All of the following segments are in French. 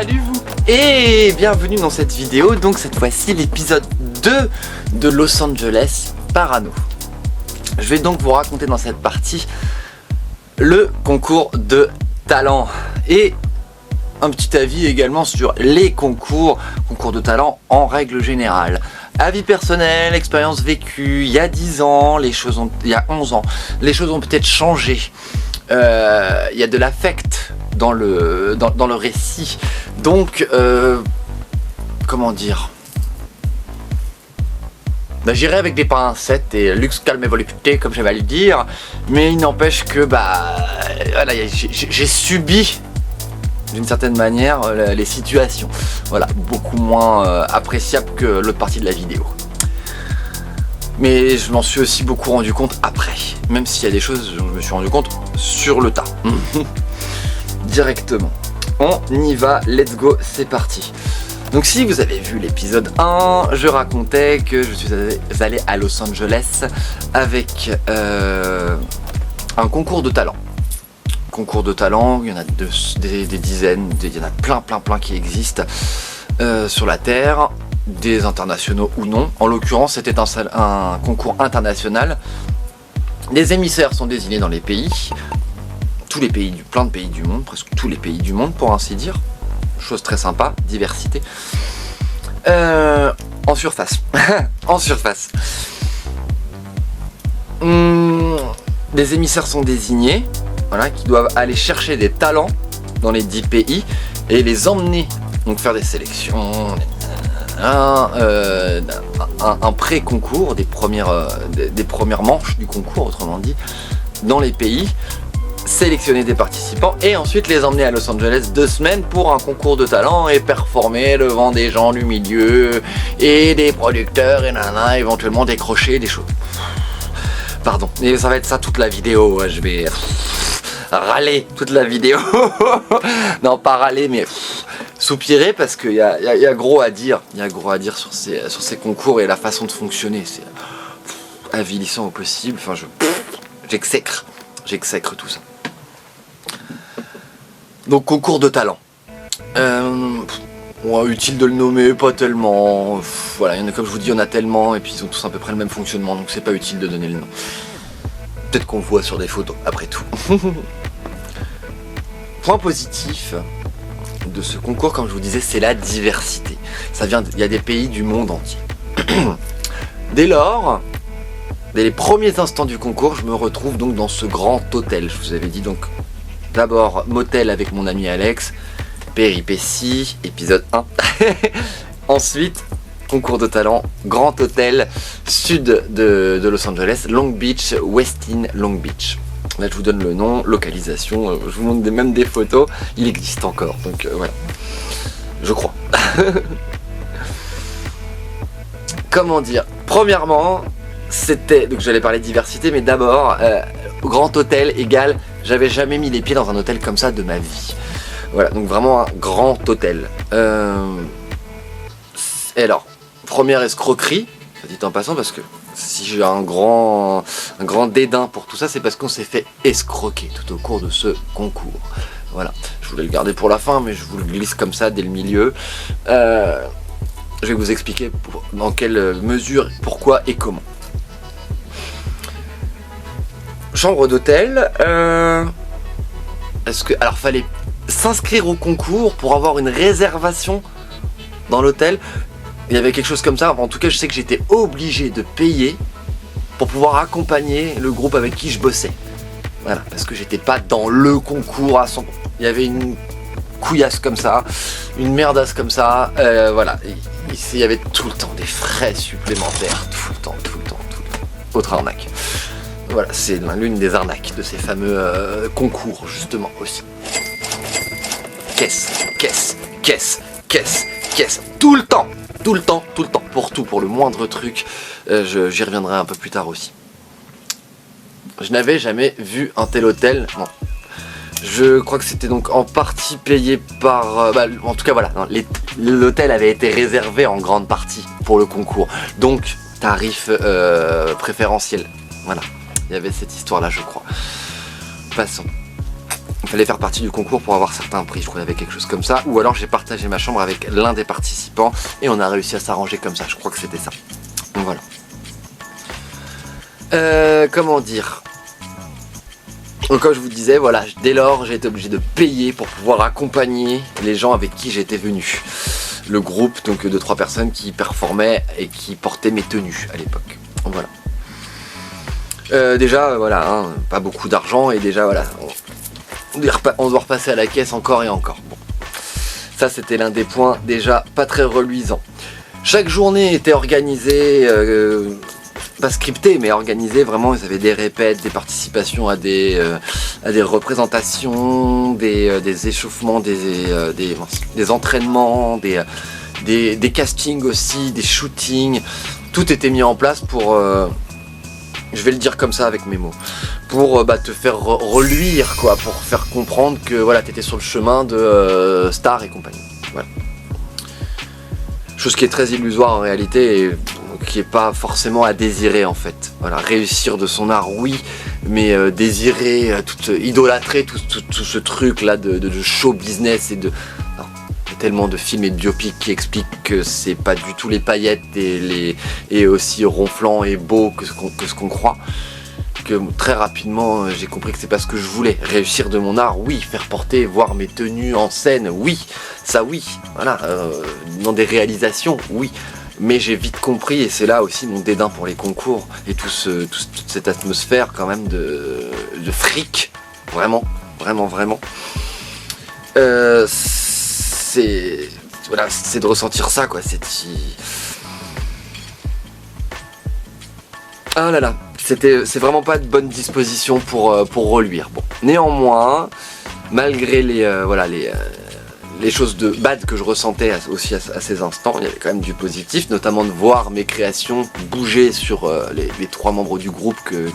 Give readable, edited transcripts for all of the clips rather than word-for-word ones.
Salut vous et bienvenue dans cette vidéo, donc cette fois-ci l'épisode 2 de Los Angeles Parano. Je vais donc vous raconter dans cette partie le concours de talent et un petit avis également sur les concours de talent en règle générale. Avis personnel, expérience vécue, il y a 10 ans, il y a 11 ans, les choses ont peut-être changé. Il y a de l'affect dans le récit, donc comment dire, j'irai avec des pincettes et luxe, calme et volupté comme j'avais à le dire, mais il n'empêche que voilà, j'ai subi d'une certaine manière les situations, voilà, beaucoup moins appréciable que l'autre partie de la vidéo. Mais je m'en suis aussi beaucoup rendu compte après, même s'il y a des choses dont je me suis rendu compte sur le tas. Directement. On y va, let's go, c'est parti. Donc si vous avez vu l'épisode 1, je racontais que je suis allé à Los Angeles avec un concours de talent. Concours de talent, il y en a des dizaines, il y en a plein qui existent sur la Terre. Des internationaux ou non. En l'occurrence, c'était un concours international. Les émissaires sont désignés dans les pays, plein de pays du monde, presque tous les pays du monde pour ainsi dire. Chose très sympa, diversité. En surface. En surface. Les émissaires sont désignés, voilà, qui doivent aller chercher des talents dans les 10 pays et les emmener, donc faire des sélections. Un pré-concours, des premières manches du concours, autrement dit, dans les pays, sélectionner des participants et ensuite les emmener à Los Angeles 2 semaines pour un concours de talent et performer devant des gens du milieu et des producteurs et éventuellement décrocher des choses. Pardon, mais ça va être ça toute la vidéo, je vais râler toute la vidéo. Non, pas râler, mais soupirer parce qu'il y a gros à dire. Il y a gros à dire sur ces concours et la façon de fonctionner. C'est avilissant au possible. Enfin, j'exècre tout ça. Donc, concours de talent. Utile de le nommer, pas tellement. Voilà, il y en a, comme je vous dis, il y en a tellement et puis ils ont tous à peu près le même fonctionnement, donc c'est pas utile de donner le nom. Peut-être qu'on voit sur des photos, après tout. Point positif de ce concours, comme je vous disais, c'est la diversité. Il y a des pays du monde entier. Dès lors, dès les premiers instants du concours, je me retrouve donc dans ce grand hôtel. Je vous avais dit donc d'abord motel avec mon ami Alex, péripéties, épisode 1. Ensuite, concours de talent, grand hôtel, sud de Los Angeles, Long Beach, Westin Long Beach. Là je vous donne le nom, localisation, je vous montre même des photos, il existe encore, donc voilà, je crois. Comment dire, premièrement, c'était, donc j'allais parler de diversité, mais d'abord, grand hôtel égale, j'avais jamais mis les pieds dans un hôtel comme ça de ma vie. Voilà, donc vraiment un grand hôtel. Et alors, première escroquerie, dit en passant, parce que si j'ai un grand dédain pour tout ça, c'est parce qu'on s'est fait escroquer tout au cours de ce concours. Voilà, je voulais le garder pour la fin, mais je vous le glisse comme ça dès le milieu. Je vais vous expliquer dans quelle mesure, pourquoi et comment. Chambre d'hôtel. Alors, fallait s'inscrire au concours pour avoir une réservation dans l'hôtel. Il y avait quelque chose comme ça, en tout cas je sais que j'étais obligé de payer pour pouvoir accompagner le groupe avec qui je bossais. Voilà, parce que j'étais pas dans le concours à 100%. Il y avait une couillasse comme ça, une merdasse comme ça, voilà. Il y avait tout le temps des frais supplémentaires, tout le temps. Autre arnaque. Voilà, c'est l'une des arnaques de ces fameux concours justement aussi. Caisse, tout le temps, pour le moindre truc, j'y reviendrai un peu plus tard aussi. Je n'avais jamais vu un tel hôtel, non. Je crois que c'était donc en partie payé par... en tout cas voilà, l'hôtel avait été réservé en grande partie pour le concours, donc tarif préférentiel, voilà. Il y avait cette histoire là je crois. Passons. fallait faire partie du concours pour avoir certains prix, je crois qu'il y avait quelque chose comme ça. Ou alors j'ai partagé ma chambre avec l'un des participants et on a réussi à s'arranger comme ça, je crois que c'était ça. Donc voilà. Comment dire, donc comme je vous disais, voilà, dès lors j'ai été obligé de payer pour pouvoir accompagner les gens avec qui j'étais venu. Le groupe donc de 3 personnes qui performaient et qui portaient mes tenues à l'époque. Voilà. Déjà voilà, hein, pas beaucoup d'argent et déjà voilà, on doit repasser à la caisse encore et encore. Bon. Ça c'était l'un des points déjà pas très reluisants. Chaque journée était organisée, pas scriptée mais organisée vraiment, ils avaient des répètes, des participations à des représentations, des échauffements, des entraînements, des castings aussi, des shootings. Tout était mis en place pour, je vais le dire comme ça avec mes mots, pour te faire reluire quoi, pour faire comprendre que voilà, t'étais sur le chemin de stars et compagnie. Voilà. Chose qui est très illusoire en réalité et qui est pas forcément à désirer en fait. Voilà, réussir de son art oui, mais désirer, idolâtrer tout ce truc là de show business et de... Non, il y a tellement de films et de biopics qui expliquent que c'est pas du tout les paillettes et aussi ronflant et beau que ce qu'on croit. Que très rapidement j'ai compris que c'est pas ce que je voulais. Réussir de mon art, oui. Faire porter, voir mes tenues en scène, oui. Ça oui, voilà. Dans des réalisations, oui. Mais j'ai vite compris, et c'est là aussi mon dédain pour les concours et toute cette atmosphère quand même de fric, vraiment, vraiment, vraiment. C'est voilà, c'est de ressentir ça quoi. Ah là là, c'est vraiment pas de bonne disposition pour reluire. Bon, néanmoins, malgré les choses de bad que je ressentais aussi à ces instants, il y avait quand même du positif, notamment de voir mes créations bouger sur les 3 membres du groupe que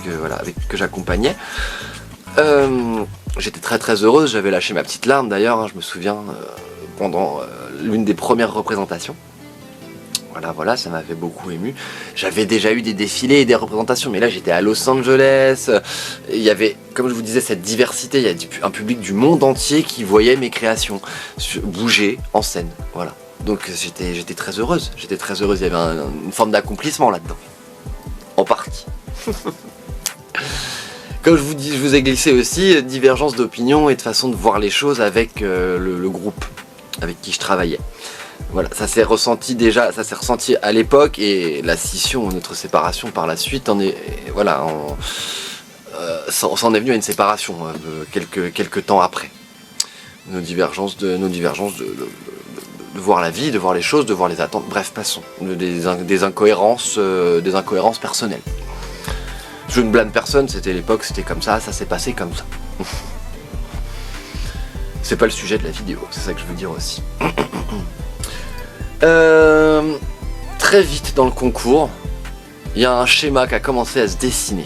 j'accompagnais. J'étais très très heureuse, j'avais lâché ma petite larme d'ailleurs, hein, je me souviens, pendant l'une des premières représentations. Voilà, ça m'avait beaucoup ému. J'avais déjà eu des défilés et des représentations, mais là j'étais à Los Angeles. Il y avait, comme je vous disais, cette diversité. Il y a un public du monde entier qui voyait mes créations bouger en scène. Voilà. Donc j'étais très heureuse. J'étais très heureuse. Il y avait une forme d'accomplissement là-dedans. En partie. Comme je vous ai glissé aussi, divergence d'opinion et de façon de voir les choses avec le groupe avec qui je travaillais. Voilà, ça s'est ressenti à l'époque et la scission, notre séparation par la suite, s'en est venu à une séparation quelques temps après. Nos divergences de voir la vie, de voir les choses, de voir les attentes, bref, passons, des incohérences personnelles. Je ne blâme personne, c'était l'époque, c'était comme ça s'est passé comme ça. C'est pas le sujet de la vidéo, c'est ça que je veux dire aussi. Très vite dans le concours, il y a un schéma qui a commencé à se dessiner.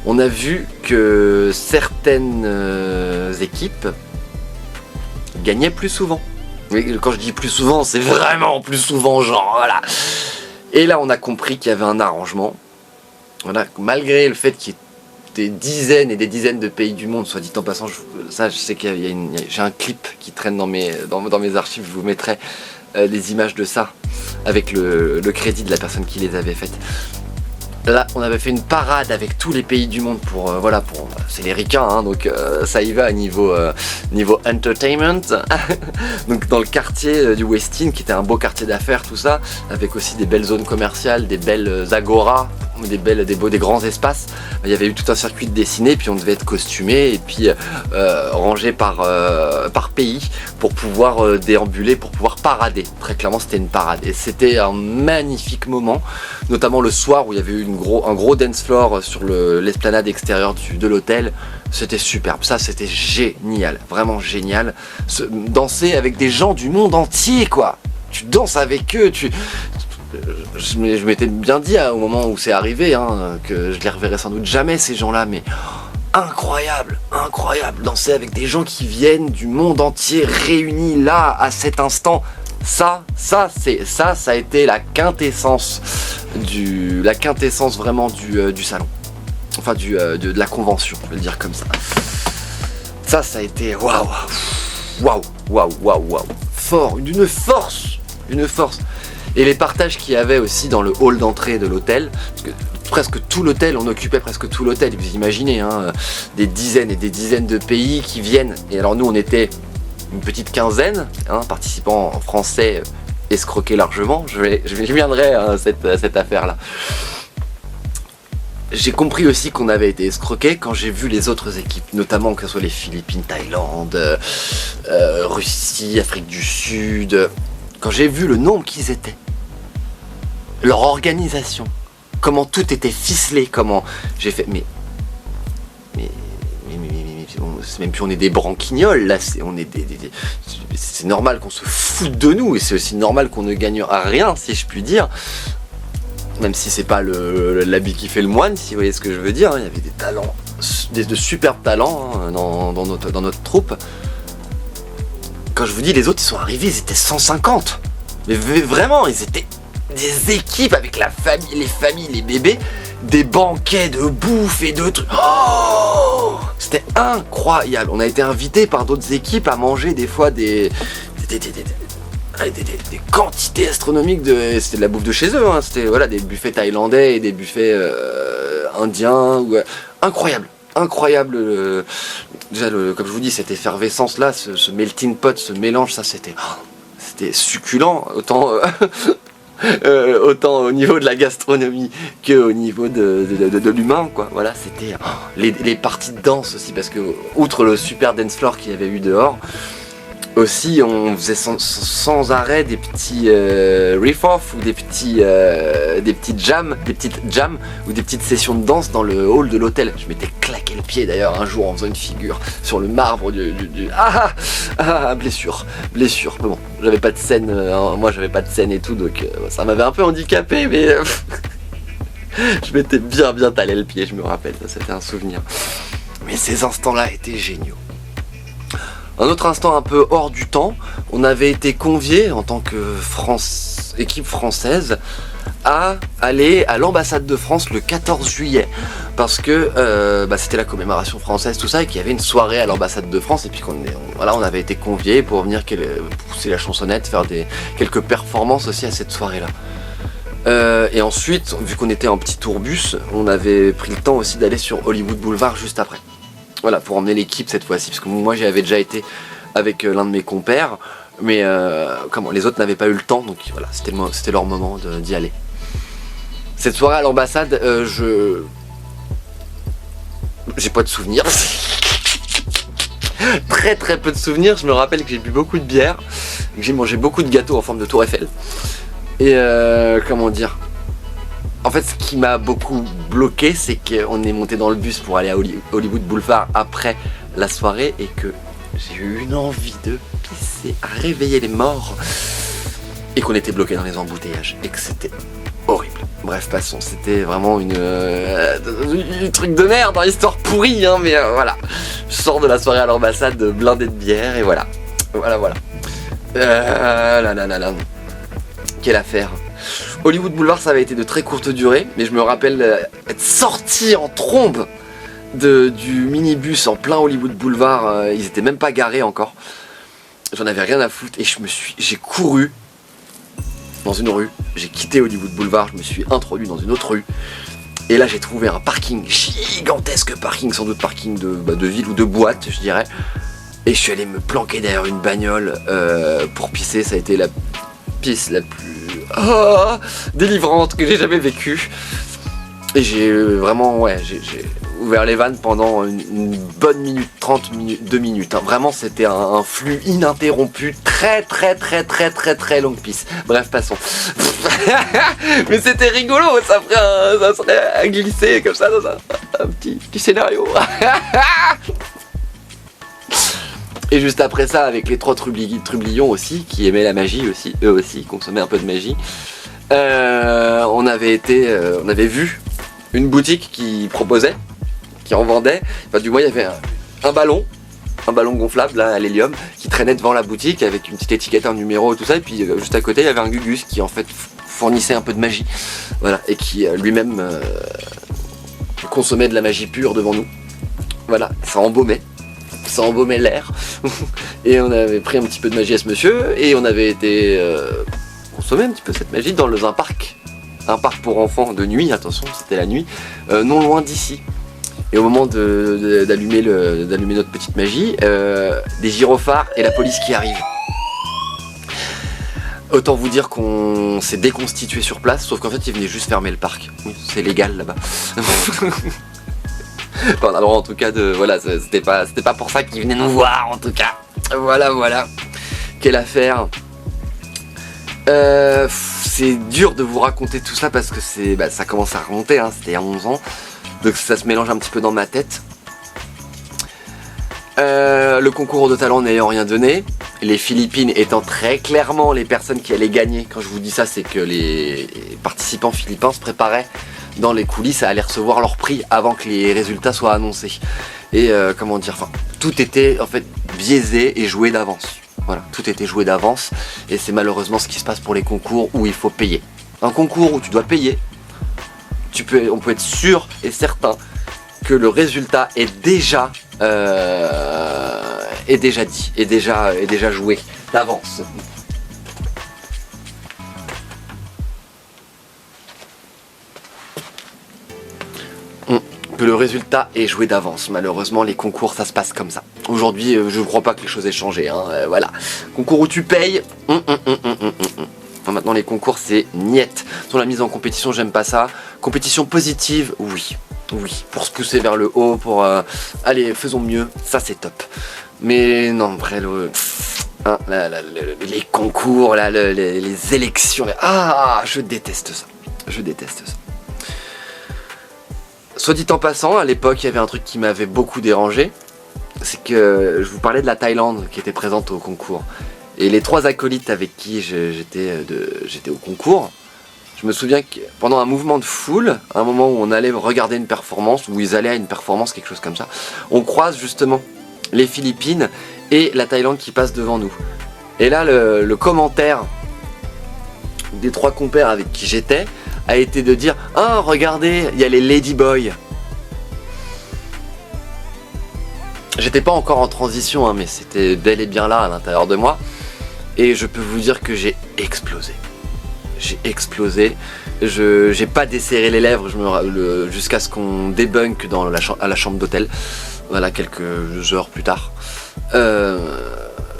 On a vu que certaines équipes gagnaient plus souvent. Oui, quand je dis plus souvent, c'est vraiment plus souvent, genre voilà. Et là, on a compris qu'il y avait un arrangement. Voilà, malgré le fait qu'il y ait des dizaines et des dizaines de pays du monde, soit dit en passant, je sais qu'il y a j'ai un clip qui traîne dans mes archives, je vous mettrai des images de ça avec le crédit de la personne qui les avait faites. Là, on avait fait une parade avec tous les pays du monde pour c'est les ricains, hein, donc ça y va à niveau entertainment. Donc dans le quartier du West End, qui était un beau quartier d'affaires, tout ça, avec aussi des belles zones commerciales, des belles agoras, des grands espaces. Il y avait eu tout un circuit de dessiné, puis on devait être costumé et puis rangé par pays pour pouvoir déambuler, pour pouvoir parader. Très clairement, c'était une parade et c'était un magnifique moment, notamment le soir où il y avait eu un gros dance floor sur l'esplanade extérieure de l'hôtel. C'était superbe, ça c'était génial, vraiment génial. Danser avec des gens du monde entier quoi. Tu danses avec eux, je m'étais bien dit au moment où c'est arrivé que je les reverrais sans doute jamais ces gens-là, mais incroyable, danser avec des gens qui viennent du monde entier réunis là à cet instant. Ça a été la quintessence vraiment du salon, enfin de la convention, je vais le dire comme ça. Ça a été waouh, fort, d'une force. Et les partages qu'il y avait aussi dans le hall d'entrée de l'hôtel, parce que presque tout l'hôtel, on occupait presque tout l'hôtel, vous imaginez, hein, des dizaines et des dizaines de pays qui viennent. Et alors nous, on était une petite quinzaine, hein, participants français escroqués largement. Je viendrai à cette affaire-là. J'ai compris aussi qu'on avait été escroqués quand j'ai vu les autres équipes, notamment que ce soit les Philippines, Thaïlande, Russie, Afrique du Sud. Quand j'ai vu le nombre qu'ils étaient, leur organisation, comment tout était ficelé, comment j'ai fait, mais c'est même plus on est des branquignoles là, c'est normal qu'on se foute de nous et c'est aussi normal qu'on ne gagne à rien, si je puis dire. Même si c'est pas l'habit qui fait le moine, si vous voyez ce que je veux dire, hein. Il y avait des talents, de superbes talents, hein, dans notre troupe. Quand je vous dis les autres ils sont arrivés, ils étaient 150. Mais vraiment, ils étaient des équipes avec la famille, les familles, les bébés, des banquets de bouffe et de trucs. Oh, c'était incroyable. On a été invités par d'autres équipes à manger des fois des quantités astronomiques c'était de la bouffe de chez eux, hein. C'était voilà, des buffets thaïlandais et des buffets indiens. Incroyable. Déjà, comme je vous dis, cette effervescence là, ce melting pot, ce mélange, ça c'était succulent, autant autant au niveau de la gastronomie que au niveau de l'humain, quoi. Voilà, c'était les parties de danse aussi, parce que outre le super dance floor qu'il y avait eu dehors, aussi on faisait sans arrêt des petits riff-off ou des petites jams ou des petites sessions de danse dans le hall de l'hôtel. Je m'étais claqué le pied d'ailleurs un jour en faisant une figure sur le marbre blessure. Mais bon, j'avais pas de scène, moi j'avais pas de scène et tout, donc ça m'avait un peu handicapé, mais je m'étais bien talé le pied, je me rappelle, ça c'était un souvenir. Mais ces instants-là étaient géniaux. Un autre instant un peu hors du temps, on avait été conviés en tant que équipe française à aller à l'ambassade de France le 14 juillet parce que c'était la commémoration française, tout ça, et qu'il y avait une soirée à l'ambassade de France, et puis on avait été conviés pour venir pousser la chansonnette, faire quelques performances aussi à cette soirée-là. Et ensuite, vu qu'on était en petit tourbus, on avait pris le temps aussi d'aller sur Hollywood Boulevard juste après. Voilà, pour emmener l'équipe cette fois-ci, parce que moi j'y avais déjà été avec l'un de mes compères, mais les autres n'avaient pas eu le temps, donc voilà, c'était leur moment d'y aller. Cette soirée à l'ambassade, j'ai pas de souvenirs. Très peu de souvenirs. Je me rappelle que j'ai bu beaucoup de bière, que j'ai mangé beaucoup de gâteaux en forme de tour Eiffel. Et en fait, ce qui m'a beaucoup bloqué, c'est qu'on est monté dans le bus pour aller à Hollywood Boulevard après la soirée, et que j'ai eu une envie de pisser, à réveiller les morts, et qu'on était bloqué dans les embouteillages, et que c'était horrible. Bref, passons, c'était vraiment une truc de merde, une histoire pourrie, hein, mais voilà. Je sors de la soirée à l'ambassade blindé de bière, et voilà. Quelle affaire. Hollywood Boulevard, ça avait été de très courte durée, mais je me rappelle être sorti en trombe du minibus en plein Hollywood Boulevard. Ils étaient même pas garés encore. J'en avais rien à foutre, et j'ai couru dans une rue, j'ai quitté Hollywood Boulevard, je me suis introduit dans une autre rue, et là j'ai trouvé un parking, gigantesque parking, sans doute parking de ville ou de boîte, je dirais, et je suis allé me planquer derrière une bagnole pour pisser. Ça a été la pisse la plus délivrante que j'ai jamais vécue, et j'ai vraiment j'ai ouvert les vannes pendant une bonne minute, 30 minutes, 2 minutes, hein. Vraiment c'était un flux ininterrompu, très longue pisse. Bref, passons. Mais c'était rigolo, ça serait à glisser comme ça dans un petit scénario. Et juste après ça, avec les 3 trublions aussi, qui aimaient la magie aussi, eux aussi, consommaient un peu de magie, on avait vu une boutique qui proposait, qui en vendait, enfin du moins il y avait un ballon gonflable là, à l'hélium, qui traînait devant la boutique avec une petite étiquette, un numéro et tout ça, et puis juste à côté il y avait un Gugus qui en fait fournissait un peu de magie, voilà, et qui lui-même consommait de la magie pure devant nous. Voilà, ça embaumait. ça embaumait l'air. Et on avait pris un petit peu de magie à ce monsieur, et on avait été consommer un petit peu cette magie dans un parc. Un parc pour enfants de nuit, attention, c'était la nuit, non loin d'ici. Et au moment d'allumer notre petite magie, des gyrophares et la police qui arrive. Autant vous dire qu'on s'est déconstitué sur place, sauf qu'en fait ils venaient juste fermer le parc. Oui, c'est légal là-bas. Enfin, on a le droit en tout cas de... Voilà, c'était pas pour ça qu'ils venaient nous voir en tout cas. Voilà. Quelle affaire. C'est dur de vous raconter tout ça parce que ça commence à remonter, hein, c'était il y a 11 ans. Donc ça se mélange un petit peu dans ma tête. Le concours de talent n'ayant rien donné, les Philippines étant très clairement les personnes qui allaient gagner. Quand je vous dis ça, c'est que les participants philippins se préparaient dans les coulisses à aller recevoir leur prix avant que les résultats soient annoncés. Et comment dire, enfin, tout était en fait biaisé et joué d'avance. Voilà, tout était joué d'avance et c'est malheureusement ce qui se passe pour les concours où il faut payer. Un concours où tu dois payer, on peut être sûr et certain que le résultat est déjà dit, est déjà joué d'avance. Que le résultat est joué d'avance. Malheureusement, les concours, ça se passe comme ça. Aujourd'hui, je ne crois pas que les choses aient changé. Hein. Voilà. Concours où tu payes. Enfin, maintenant, les concours, c'est niette. Sur la mise en compétition, j'aime pas ça. Compétition positive, oui. Oui. Pour se pousser vers le haut, pour... allez, faisons mieux. Ça, c'est top. Mais non, après, les concours, là, les élections... je déteste ça. Je déteste ça. Soit dit en passant, à l'époque, il y avait un truc qui m'avait beaucoup dérangé. C'est que je vous parlais de la Thaïlande qui était présente au concours. Et les 3 acolytes avec qui j'étais au concours, je me souviens que pendant un mouvement de foule, un moment où on allait regarder une performance, où ils allaient à une performance, quelque chose comme ça, on croise justement les Philippines et la Thaïlande qui passent devant nous. Et là, le commentaire des 3 compères avec qui j'étais a été de dire « Ah, regardez, il y a les Ladyboys ». J'étais pas encore en transition, hein, mais c'était bel et bien là à l'intérieur de moi. Et je peux vous dire que j'ai explosé. J'ai explosé. J'ai pas desserré les lèvres jusqu'à ce qu'on débunk à la chambre d'hôtel. Voilà, quelques heures plus tard.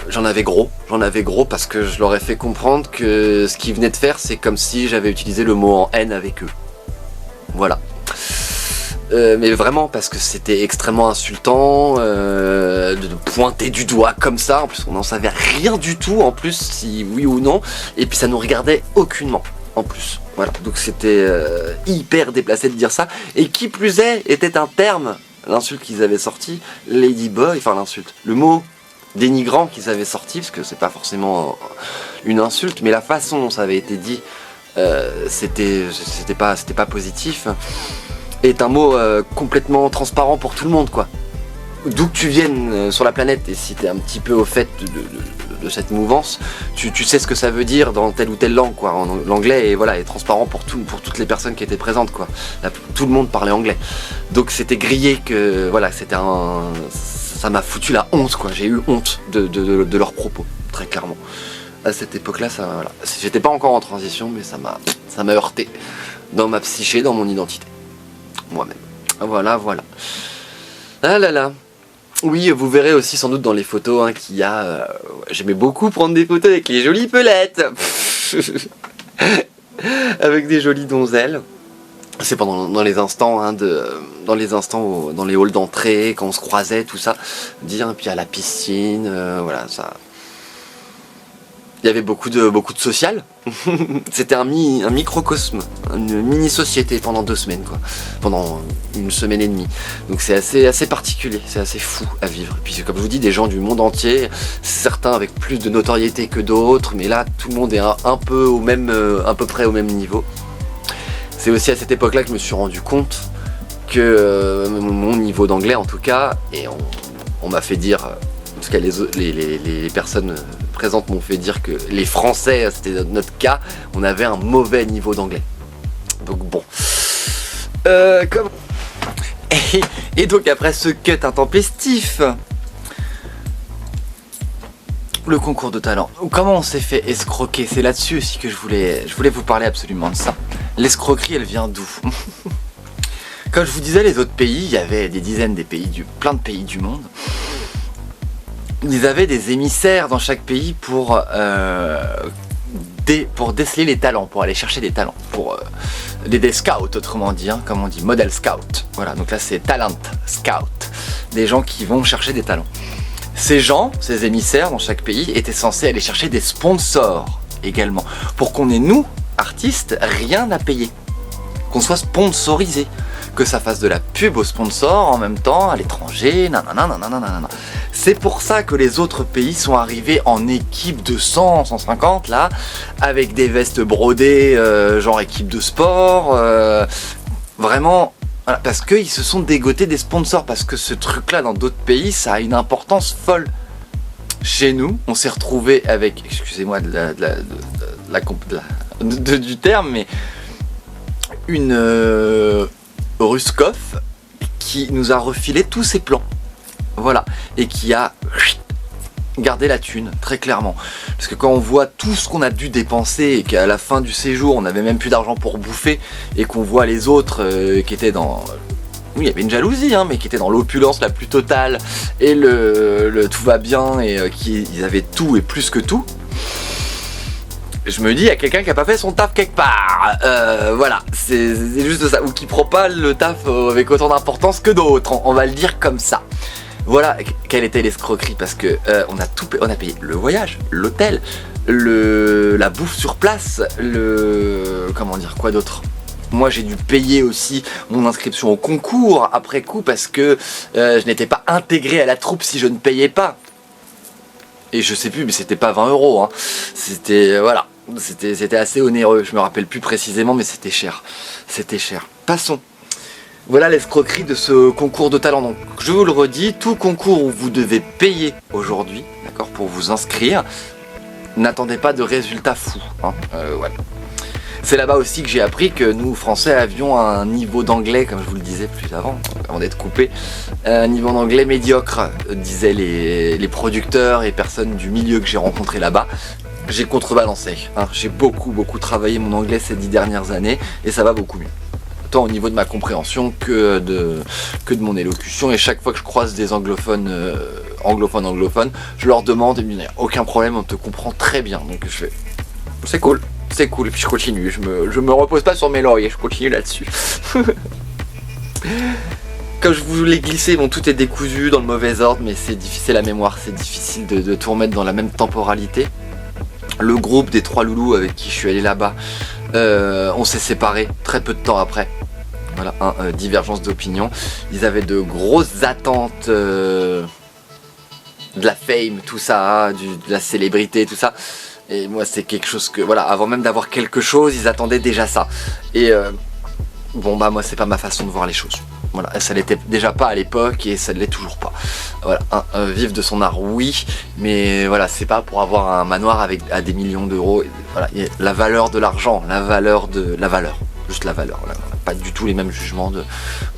J'en avais gros parce que je leur ai fait comprendre que ce qu'ils venaient de faire, c'est comme si j'avais utilisé le mot en haine avec eux. Voilà. Mais vraiment parce que c'était extrêmement insultant de pointer du doigt comme ça. En plus, on n'en savait rien du tout, en plus, si oui ou non. Et puis ça nous regardait aucunement, en plus. Voilà, donc c'était hyper déplacé de dire ça. Et qui plus est, était un terme, l'insulte qu'ils avaient sorti, Ladyboy, enfin l'insulte, le mot dénigrant qu'ils avaient sorti, parce que c'est pas forcément une insulte, mais la façon dont ça avait été dit, c'était pas positif, est un mot complètement transparent pour tout le monde, quoi. D'où que tu viennes sur la planète, et si t'es un petit peu au fait de cette mouvance, tu sais ce que ça veut dire dans telle ou telle langue, quoi. L'anglais est transparent pour toutes les personnes qui étaient présentes, quoi. Là, tout le monde parlait anglais, donc c'était grillé que voilà, ça m'a foutu la honte, quoi. J'ai eu honte de leurs propos, très clairement. À cette époque-là, voilà. J'étais pas encore en transition, mais ça m'a heurté dans ma psyché, dans mon identité, moi-même. Voilà. Ah là là. Oui, vous verrez aussi sans doute dans les photos qu'il y a... j'aimais beaucoup prendre des photos avec les jolies pelettes. Avec des jolies donzelles. C'est dans les instants, dans les halls d'entrée, quand on se croisait, tout ça. Dire, puis à la piscine, voilà, ça... Il y avait beaucoup de social. C'était un microcosme, une mini-société pendant 2 semaines, quoi. Pendant 1 semaine et demie. Donc c'est assez particulier, c'est assez fou à vivre. Et puis comme je vous dis, des gens du monde entier, certains avec plus de notoriété que d'autres, mais là tout le monde est à peu près au même niveau. C'est aussi à cette époque-là que je me suis rendu compte que mon niveau d'anglais, en tout cas, et on m'a fait dire... En tout cas, les personnes présentes m'ont fait dire que les Français, c'était notre cas, on avait un mauvais niveau d'anglais. Donc bon. Et donc après ce cut intempestif, le concours de talent. Comment on s'est fait escroquer? C'est là-dessus aussi que je voulais vous parler absolument de ça. L'escroquerie, elle vient d'où? Comme je vous disais, les autres pays, il y avait des dizaines plein de pays du monde. Ils avaient des émissaires dans chaque pays pour déceler les talents, pour aller chercher des talents, pour des scouts, autrement dit, hein, comme on dit, model scout. Voilà, donc là c'est talent scout, des gens qui vont chercher des talents. Ces gens, ces émissaires dans chaque pays, étaient censés aller chercher des sponsors également, pour qu'on ait, nous, artistes, rien à payer, qu'on soit sponsorisé, que ça fasse de la pub aux sponsors en même temps à l'étranger, nanana. C'est pour ça que les autres pays sont arrivés en équipe de 100, 150 là, avec des vestes brodées, genre équipe de sport, vraiment, voilà, parce qu'ils se sont dégotés des sponsors, parce que ce truc là dans d'autres pays ça a une importance folle. Chez nous, on s'est retrouvé avec, excusez-moi du terme, mais une Ruskov qui nous a refilé tous ses plans, voilà, et qui a gardé la thune, très clairement, parce que quand on voit tout ce qu'on a dû dépenser et qu'à la fin du séjour on n'avait même plus d'argent pour bouffer, et qu'on voit les autres qui étaient dans, oui, il y avait une jalousie, hein, mais qui étaient dans l'opulence la plus totale, et le tout va bien, et ils avaient tout et plus que tout. Je me dis, il y a quelqu'un qui a pas fait son taf quelque part. Voilà, c'est juste ça. Ou qui prend pas le taf avec autant d'importance que d'autres. On va le dire comme ça. Voilà, quelle était l'escroquerie, parce que on a payé le voyage, l'hôtel, la bouffe sur place, comment dire, quoi d'autre? Moi j'ai dû payer aussi mon inscription au concours après coup, parce que je n'étais pas intégré à la troupe si je ne payais pas. Et je sais plus, mais c'était pas 20 €, hein. C'était, voilà, c'était assez onéreux, je me rappelle plus précisément, mais c'était cher. C'était cher. Passons. Voilà l'escroquerie de ce concours de talent. Donc, je vous le redis, tout concours où vous devez payer aujourd'hui, d'accord, pour vous inscrire, n'attendez pas de résultats fous, hein. Voilà. C'est là-bas aussi que j'ai appris que nous, Français, avions un niveau d'anglais, comme je vous le disais plus avant d'être coupé, un niveau d'anglais médiocre, disaient les producteurs et personnes du milieu que j'ai rencontrés là-bas. J'ai contrebalancé, hein. J'ai beaucoup travaillé mon anglais ces 10 dernières années, et ça va beaucoup mieux. Tant au niveau de ma compréhension que de mon élocution, et chaque fois que je croise des anglophones, je leur demande, et ils me disent, aucun problème, on te comprend très bien. Donc je fais, c'est cool. C'est cool, et puis je continue, je me repose pas sur mes lauriers, je continue là-dessus. Comme je vous l'ai glissé, bon, tout est décousu dans le mauvais ordre, mais c'est difficile, la mémoire, c'est difficile de tout remettre dans la même temporalité. Le groupe des 3 loulous avec qui je suis allé là-bas, on s'est séparés très peu de temps après. Voilà, divergence d'opinion. Ils avaient de grosses attentes, de la fame, tout ça, de la célébrité, tout ça. Et moi c'est quelque chose que, voilà, avant même d'avoir quelque chose, ils attendaient déjà ça. Et bon bah moi c'est pas ma façon de voir les choses. Voilà, ça l'était déjà pas à l'époque et ça ne l'est toujours pas. Voilà, vivre de son art, oui, mais voilà, c'est pas pour avoir un manoir à des millions d'euros. Voilà, la valeur de l'argent, juste la valeur. Voilà. Pas du tout les mêmes jugements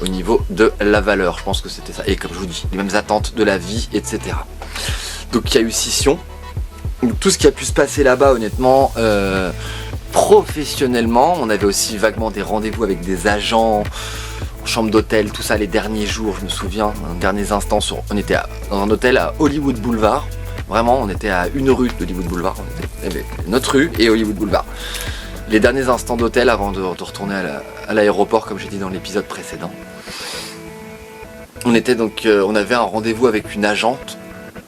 au niveau de la valeur. Je pense que c'était ça. Et comme je vous dis, les mêmes attentes de la vie, etc. Donc il y a eu scission. Tout ce qui a pu se passer là-bas, honnêtement, professionnellement, on avait aussi vaguement des rendez-vous avec des agents, en chambre d'hôtel, tout ça les derniers jours, je me souviens, derniers instants, on était dans un hôtel à Hollywood Boulevard, vraiment on était à une rue d'Hollywood Boulevard, on était notre rue et Hollywood Boulevard. Les derniers instants d'hôtel avant de retourner à l'aéroport, comme j'ai dit dans l'épisode précédent. On avait un rendez-vous avec une agente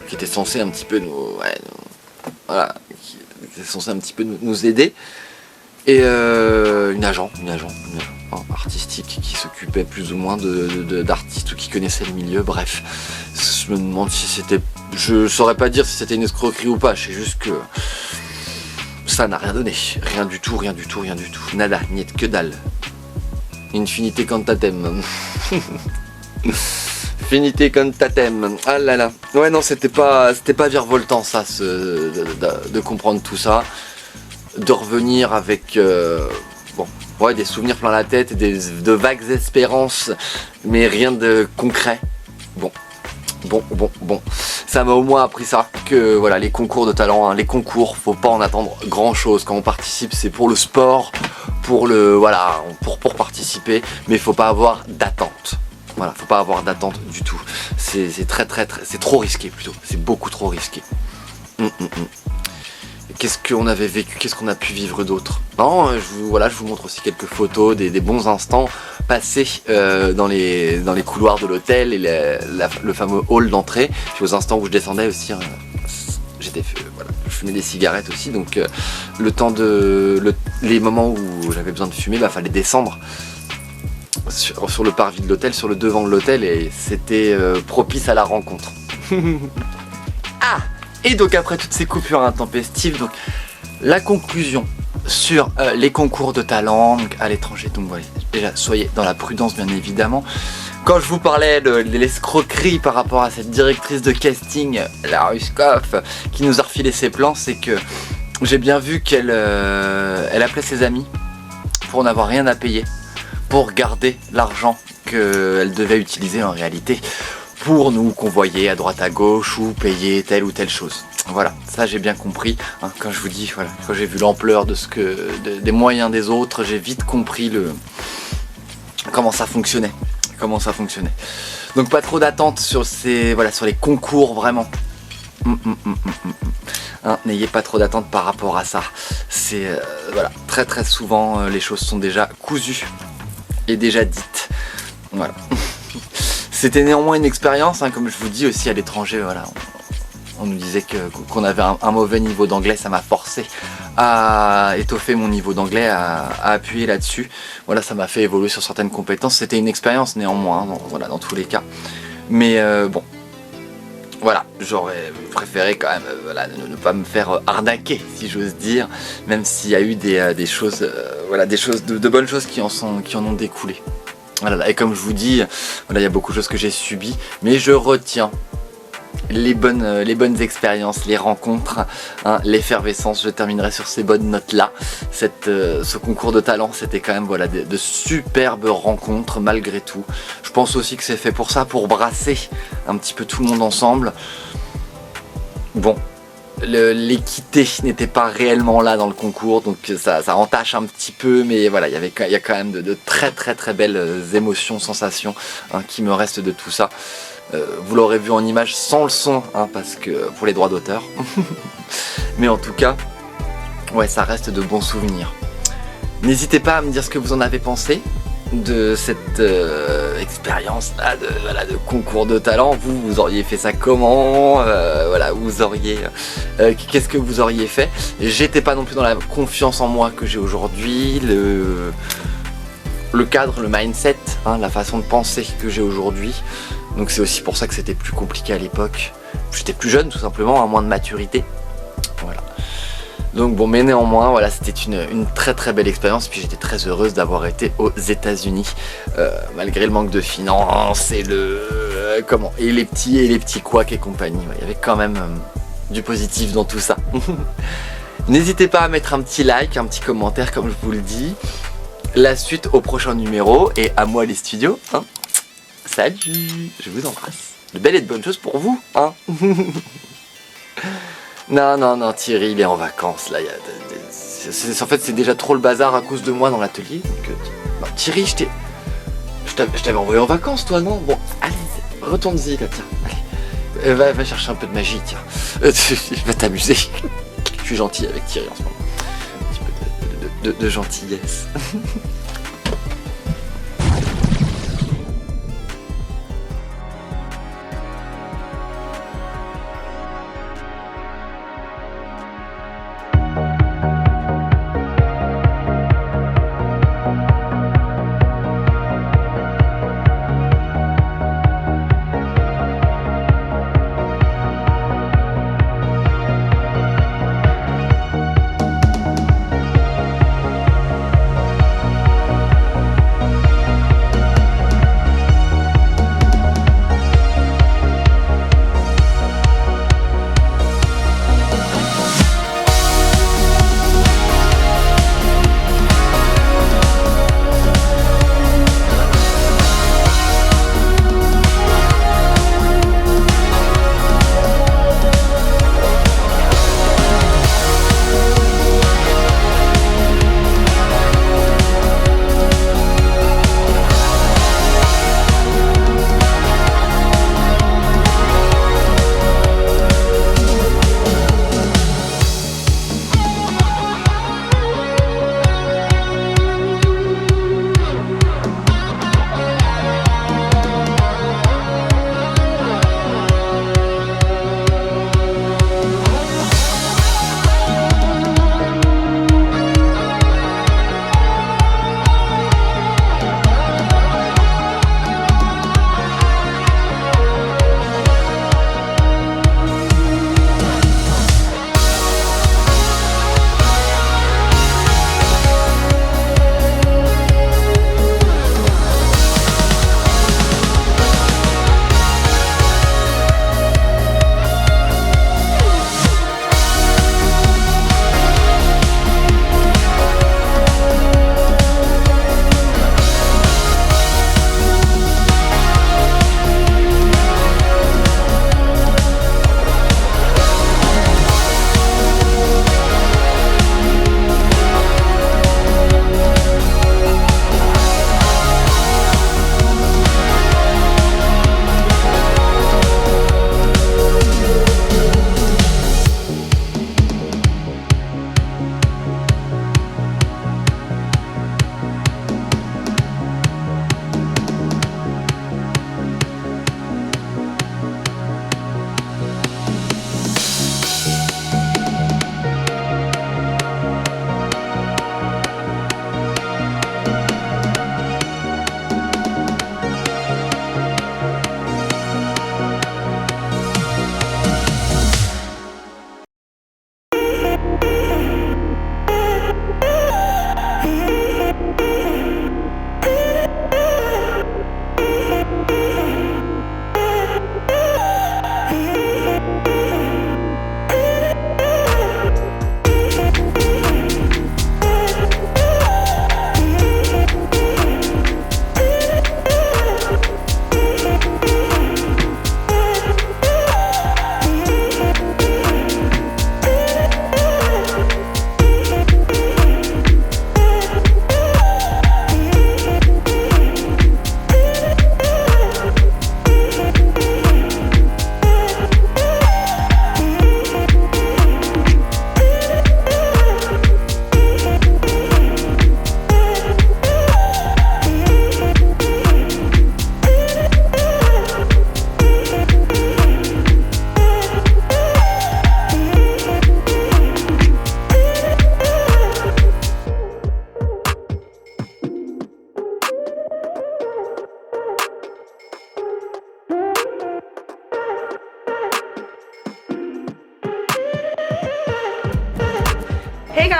qui était censée un petit peu voilà, qui était censée un petit peu nous aider, et une agent artistique qui s'occupait plus ou moins d'artistes ou qui connaissait le milieu. Bref, je me demande si c'était, je saurais pas dire si c'était une escroquerie ou pas, je sais juste que ça n'a rien donné, rien du tout, nada, niet, que dalle, infinité cantatem. Finité cantatem. Ah là là. Ouais, non, c'était pas virevoltant ça, de comprendre tout ça, de revenir avec des souvenirs plein la tête et de vagues espérances, mais rien de concret. Bon, Bon, ça m'a au moins appris ça, que voilà, les concours de talent, hein, les concours, faut pas en attendre grand chose. Quand on participe, c'est pour le sport, pour participer, mais faut pas avoir d'attente. Voilà, faut pas avoir d'attente du tout. C'est c'est trop risqué plutôt, c'est beaucoup trop risqué. Qu'est-ce qu'on avait vécu, qu'est-ce qu'on a pu vivre d'autre? Non, je vous montre aussi quelques photos des bons instants passés dans les couloirs de l'hôtel et le fameux hall d'entrée. Puis aux instants où je descendais aussi, hein, voilà, je fumais des cigarettes aussi, donc le temps les moments où j'avais besoin de fumer, fallait descendre sur le parvis de l'hôtel, sur le devant de l'hôtel, et c'était propice à la rencontre. Ah! Et donc après toutes ces coupures intempestives, donc la conclusion sur les concours de talent à l'étranger. Donc voilà, déjà soyez dans la prudence bien évidemment. Quand je vous parlais de l'escroquerie par rapport à cette directrice de casting, la Ruskov, qui nous a refilé ses plans, c'est que j'ai bien vu qu'elle appelait ses amis pour n'avoir rien à payer, pour garder l'argent qu'elle devait utiliser en réalité pour nous convoyer à droite à gauche ou payer telle ou telle chose. Voilà, ça j'ai bien compris, hein, quand je vous dis, voilà, quand j'ai vu l'ampleur des moyens des autres, j'ai vite compris comment ça fonctionnait. Donc pas trop d'attente sur les concours vraiment. Hein, n'ayez pas trop d'attente par rapport à ça. C'est voilà, très souvent les choses sont déjà cousues et déjà dites. Voilà. C'était néanmoins une expérience, hein, comme je vous dis aussi à l'étranger, voilà. On nous disait qu'on avait un mauvais niveau d'anglais, ça m'a forcé à étoffer mon niveau d'anglais, à appuyer là-dessus. Voilà, ça m'a fait évoluer sur certaines compétences. C'était une expérience néanmoins, hein, dans tous les cas. Mais bon, voilà, j'aurais préféré quand même ne pas me faire arnaquer, si j'ose dire, même s'il y a eu des choses, de bonnes choses qui en ont découlé. Voilà, et comme je vous dis, voilà, il y a beaucoup de choses que j'ai subies, mais je retiens les bonnes expériences, les rencontres, hein, l'effervescence. Je terminerai sur ces bonnes notes-là. Ce concours de talent, c'était quand même de superbes rencontres malgré tout. Je pense aussi que c'est fait pour ça, pour brasser un petit peu tout le monde ensemble. Bon, l'équité n'était pas réellement là dans le concours, donc ça entache un petit peu, mais voilà, il y a quand même de très belles émotions, sensations, hein, qui me restent de tout ça. Vous l'aurez vu en image sans le son, hein, parce que pour les droits d'auteur. Mais en tout cas, ouais, ça reste de bons souvenirs. N'hésitez pas à me dire ce que vous en avez pensé de cette expérience là de concours de talent. Vous auriez fait ça comment, vous auriez qu'est-ce que vous auriez fait? J'étais pas non plus dans la confiance en moi que j'ai aujourd'hui, le cadre, le mindset, hein, la façon de penser que j'ai aujourd'hui. Donc c'est aussi pour ça que c'était plus compliqué à l'époque. J'étais plus jeune tout simplement, à moins de maturité. Voilà. Donc bon, mais néanmoins, voilà, c'était une très belle expérience. Puis j'étais très heureuse d'avoir été aux États-Unis, malgré le manque de finances et les petits couacs et compagnie. Ouais, il y avait quand même du positif dans tout ça. N'hésitez pas à mettre un petit like, un petit commentaire, comme je vous le dis. La suite au prochain numéro, et à moi les studios, hein. Salut, je vous embrasse. De belles et de bonnes choses pour vous, hein. Non, Thierry, il est en vacances, là. En fait, c'est déjà trop le bazar à cause de moi dans l'atelier. Non, Thierry, je t'avais envoyé en vacances, toi, non? Bon, allez, retourne-y, là, tiens. Allez, va chercher un peu de magie, tiens. Va t'amuser. Je suis gentil avec Thierry en ce moment. Un petit peu de gentillesse.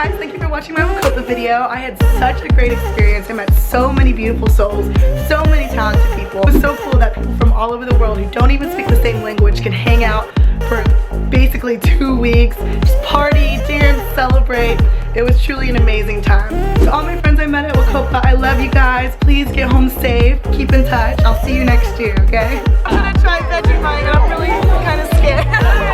guys, thank you for watching my Wacopa video. I had such a great experience. I met so many beautiful souls, so many talented people. It was so cool that people from all over the world who don't even speak the same language can hang out for basically 2 weeks, just party, dance, celebrate. It was truly an amazing time. To all my friends I met at Wacopa, I love you guys. Please get home safe, keep in touch. I'll see you next year, okay? I'm gonna try vegemite, I'm really kind of scared.